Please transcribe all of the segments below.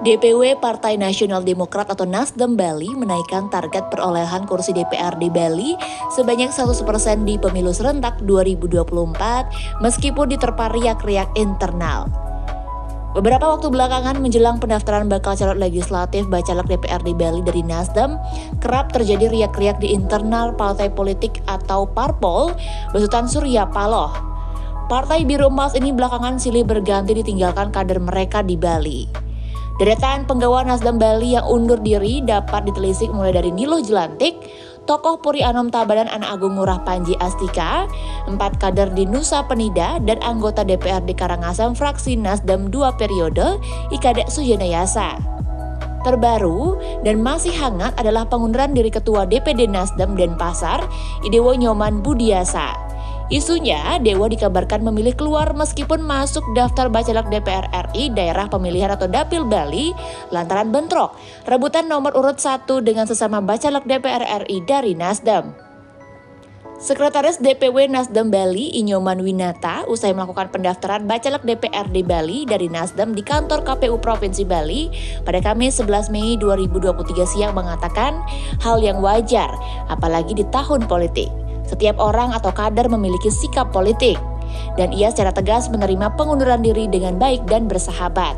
DPW Partai Nasional Demokrat atau Nasdem Bali menaikkan target perolehan kursi DPRD Bali sebanyak 100% di pemilu serentak 2024 meskipun diterpa riak-riak internal. Beberapa waktu belakangan menjelang pendaftaran bakal calon legislatif bacalek DPRD Bali dari Nasdem, kerap terjadi riak-riak di internal partai politik atau parpol besutan Surya Paloh. Partai Biru Emas ini belakangan silih berganti ditinggalkan kader mereka di Bali. Deretan penggawa Nasdem Bali yang undur diri dapat ditelisik mulai dari Nilo Jelantik, tokoh Puri Anom Tabanan Anak Agung Ngurah Panji Astika, 4 kader di Nusa Penida, dan anggota DPRD Karangasem fraksi Nasdem 2 periode, Ikadek Sujanayasa. Terbaru dan masih hangat adalah pengunduran diri Ketua DPD Nasdem Denpasar, Idewo Nyoman Budiasa. Isunya, Dewa dikabarkan memilih keluar meskipun masuk daftar bacalek DPR RI daerah pemilihan atau Dapil Bali lantaran bentrok rebutan nomor urut 1 dengan sesama bacalek DPR RI dari Nasdem. Sekretaris DPW Nasdem Bali, Inyoman Winata, usai melakukan pendaftaran bacalek DPRD Bali dari Nasdem di kantor KPU Provinsi Bali pada Kamis 11 Mei 2023 siang mengatakan hal yang wajar, apalagi di tahun politik. Setiap orang atau kader memiliki sikap politik, dan ia secara tegas menerima pengunduran diri dengan baik dan bersahabat.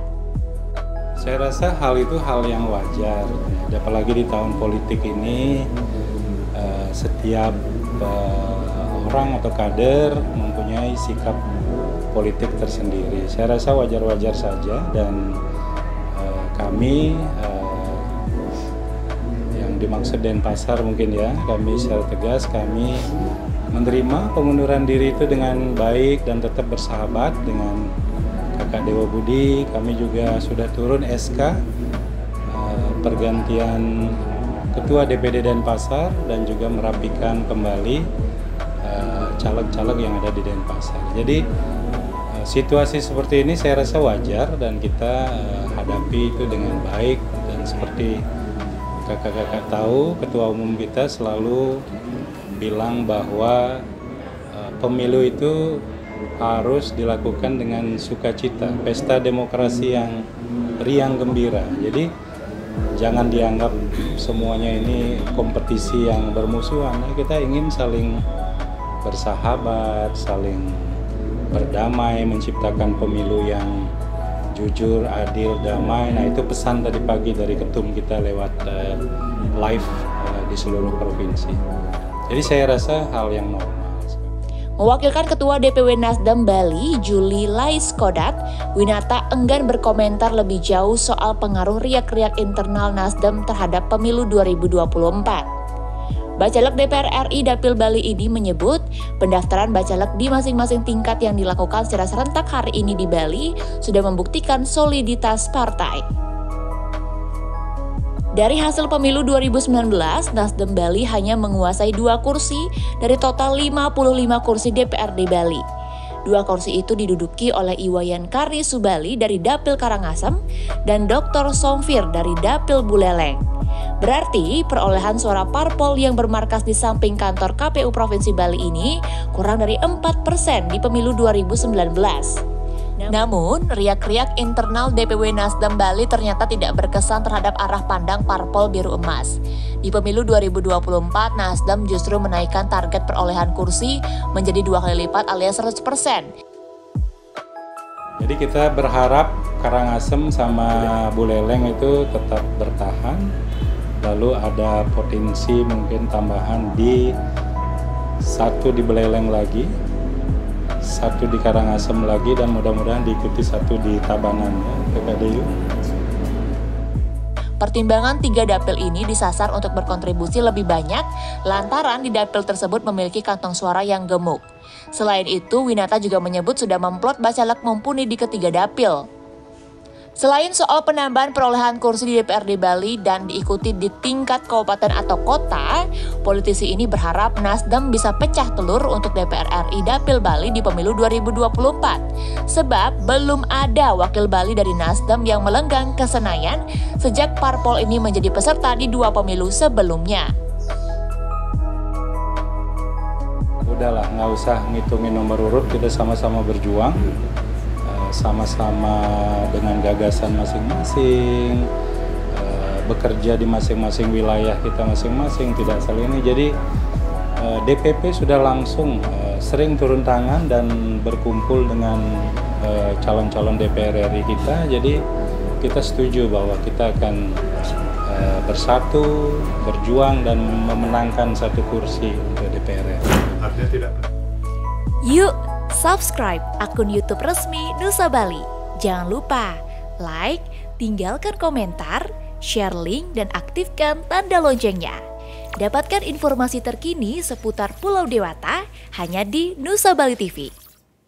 Saya rasa hal itu hal yang wajar, apalagi di tahun politik ini setiap orang atau kader mempunyai sikap politik tersendiri. Saya rasa wajar-wajar saja dan kami dimaksud Denpasar mungkin ya, kami secara tegas kami menerima pengunduran diri itu dengan baik dan tetap bersahabat dengan Kakak Dewa Budi. Kami juga sudah turun SK pergantian Ketua DPD Denpasar dan juga merapikan kembali caleg-caleg yang ada di Denpasar. Jadi situasi seperti ini saya rasa wajar dan kita hadapi itu dengan baik, dan seperti kakak-kakak tahu, Ketua Umum kita selalu bilang bahwa pemilu itu harus dilakukan dengan sukacita, pesta demokrasi yang riang gembira. Jadi jangan dianggap semuanya ini kompetisi yang bermusuhan. Kita ingin saling bersahabat, saling berdamai, menciptakan pemilu yang jujur, adil, damai. Nah, itu pesan tadi pagi dari ketum kita lewat live di seluruh provinsi. Jadi saya rasa hal yang normal. Mewakilkan Ketua DPW Nasdem Bali, Juli Laiskodat, Winata enggan berkomentar lebih jauh soal pengaruh riak-riak internal Nasdem terhadap pemilu 2024. Bacalek DPR RI Dapil Bali ini menyebut pendaftaran bacalek di masing-masing tingkat yang dilakukan secara serentak hari ini di Bali sudah membuktikan soliditas partai. Dari hasil pemilu 2019, Nasdem Bali hanya menguasai 2 kursi dari total 55 kursi DPRD Bali. 2 kursi itu diduduki oleh Iwayan Karni Subali dari Dapil Karangasem dan Dr. Somfir dari Dapil Buleleng. Berarti perolehan suara parpol yang bermarkas di samping kantor KPU Provinsi Bali ini kurang dari 4% di pemilu 2019. Namun, riak-riak internal DPW Nasdem Bali ternyata tidak berkesan terhadap arah pandang parpol Biru Emas. Di pemilu 2024, Nasdem justru menaikkan target perolehan kursi menjadi 2 kali lipat alias 100%. Jadi kita berharap Karangasem sama Buleleng itu tetap bertahan. Lalu ada potensi mungkin tambahan di 1 di Buleleng lagi, 1 di Karangasem lagi, dan mudah-mudahan diikuti 1 di Tabanan ya, PKDU. Pertimbangan 3 dapil ini disasar untuk berkontribusi lebih banyak lantaran di dapil tersebut memiliki kantong suara yang gemuk. Selain itu, Winata juga menyebut sudah memplot bacalek mumpuni di ketiga dapil. Selain soal penambahan perolehan kursi di DPRD Bali dan diikuti di tingkat kabupaten atau kota, politisi ini berharap Nasdem bisa pecah telur untuk DPR RI Dapil Bali di pemilu 2024. Sebab belum ada wakil Bali dari Nasdem yang melenggang ke Senayan sejak parpol ini menjadi peserta di 2 pemilu sebelumnya. Udahlah, nggak usah ngitungin nomor urut, kita sama-sama berjuang. sama-sama dengan gagasan masing-masing, bekerja di masing-masing wilayah kita masing-masing, tidak saling ini. Jadi DPP sudah langsung sering turun tangan dan berkumpul dengan calon-calon DPR RI kita. Jadi kita setuju bahwa kita akan bersatu, berjuang dan memenangkan satu kursi untuk DPR RI. Artinya tidak. Yuk, subscribe akun YouTube resmi Nusa Bali. Jangan lupa like, tinggalkan komentar, share link, dan aktifkan tanda loncengnya. Dapatkan informasi terkini seputar Pulau Dewata hanya di Nusa Bali TV.